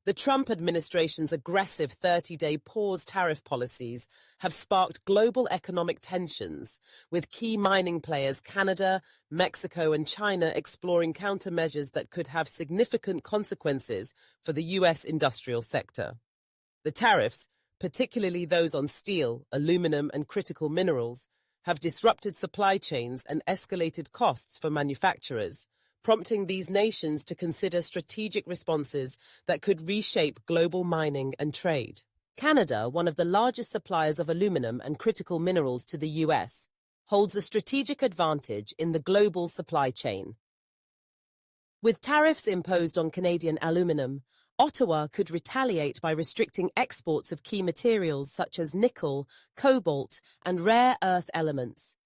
The Trump administration's aggressive 30-day pause tariff policies have sparked global economic tensions, with key mining players Canada, Mexico, and China exploring countermeasures that could have significant consequences for the U.S. industrial sector. The tariffs, particularly those on steel, aluminum, and critical minerals, have disrupted supply chains and escalated costs for manufacturers, prompting these nations to consider strategic responses that could reshape global mining and trade. Canada, one of the largest suppliers of aluminum and critical minerals to the US, holds a strategic advantage in the global supply chain. With tariffs imposed on Canadian aluminum, Ottawa could retaliate by restricting exports of key materials such as nickel, cobalt, and rare earth elements,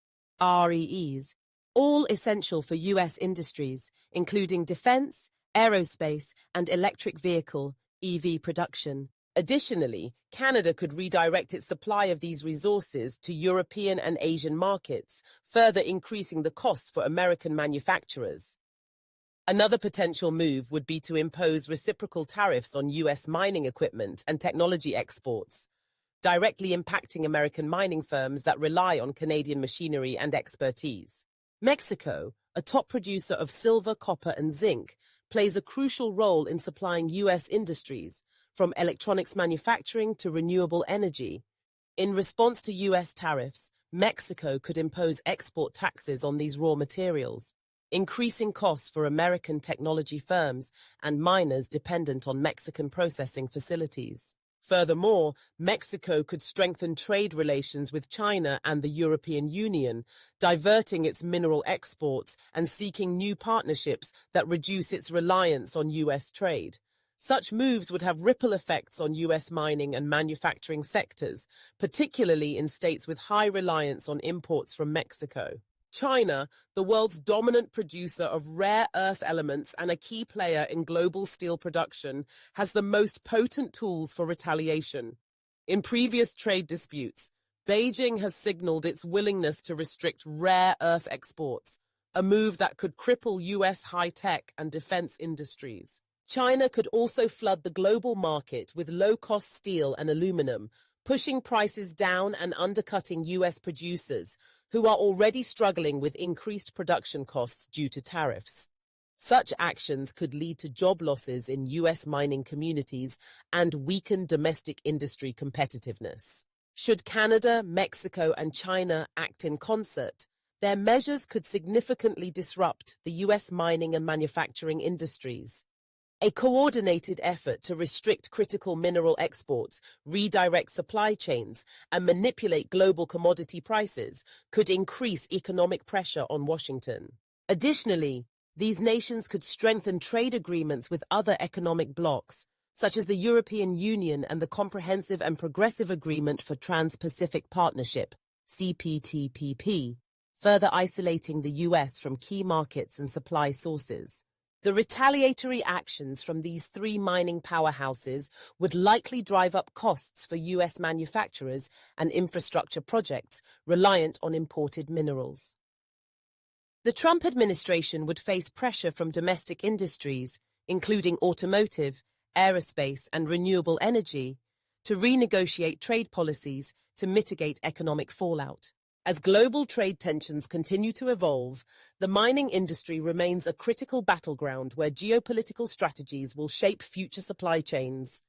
REEs, all essential for U.S. industries, including defense, aerospace, and electric vehicle (EV) production. Additionally, Canada could redirect its supply of these resources to European and Asian markets, further increasing the costs for American manufacturers. Another potential move would be to impose reciprocal tariffs on U.S. mining equipment and technology exports, directly impacting American mining firms that rely on Canadian machinery and expertise. Mexico, a top producer of silver, copper, and zinc, plays a crucial role in supplying U.S. industries, from electronics manufacturing to renewable energy. In response to U.S. tariffs, Mexico could impose export taxes on these raw materials, increasing costs for American technology firms and miners dependent on Mexican processing facilities. Furthermore, Mexico could strengthen trade relations with China and the European Union, diverting its mineral exports and seeking new partnerships that reduce its reliance on U.S. trade. Such moves would have ripple effects on U.S. mining and manufacturing sectors, particularly in states with high reliance on imports from Mexico. China, the world's dominant producer of rare earth elements and a key player in global steel production, has the most potent tools for retaliation. In previous trade disputes, Beijing has signaled its willingness to restrict rare earth exports, a move that could cripple U.S. high-tech and defense industries. China could also flood the global market with low-cost steel and aluminum, pushing prices down and undercutting U.S. producers, who are already struggling with increased production costs due to tariffs. Such actions could lead to job losses in U.S. mining communities and weaken domestic industry competitiveness. Should Canada, Mexico, and China act in concert, their measures could significantly disrupt the U.S. mining and manufacturing industries. A coordinated effort to restrict critical mineral exports, redirect supply chains, and manipulate global commodity prices could increase economic pressure on Washington. Additionally, these nations could strengthen trade agreements with other economic blocs, such as the European Union and the Comprehensive and Progressive Agreement for Trans-Pacific Partnership, CPTPP, further isolating the U.S. from key markets and supply sources. The retaliatory actions from these three mining powerhouses would likely drive up costs for U.S. manufacturers and infrastructure projects reliant on imported minerals. The Trump administration would face pressure from domestic industries, including automotive, aerospace, and renewable energy, to renegotiate trade policies to mitigate economic fallout. As global trade tensions continue to evolve, the mining industry remains a critical battleground where geopolitical strategies will shape future supply chains.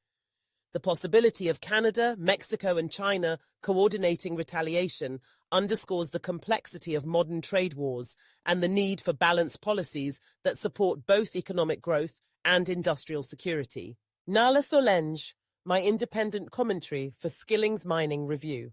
The possibility of Canada, Mexico, and China coordinating retaliation underscores the complexity of modern trade wars and the need for balanced policies that support both economic growth and industrial security. Nala Solange, my independent commentary for Skilling's Mining Review.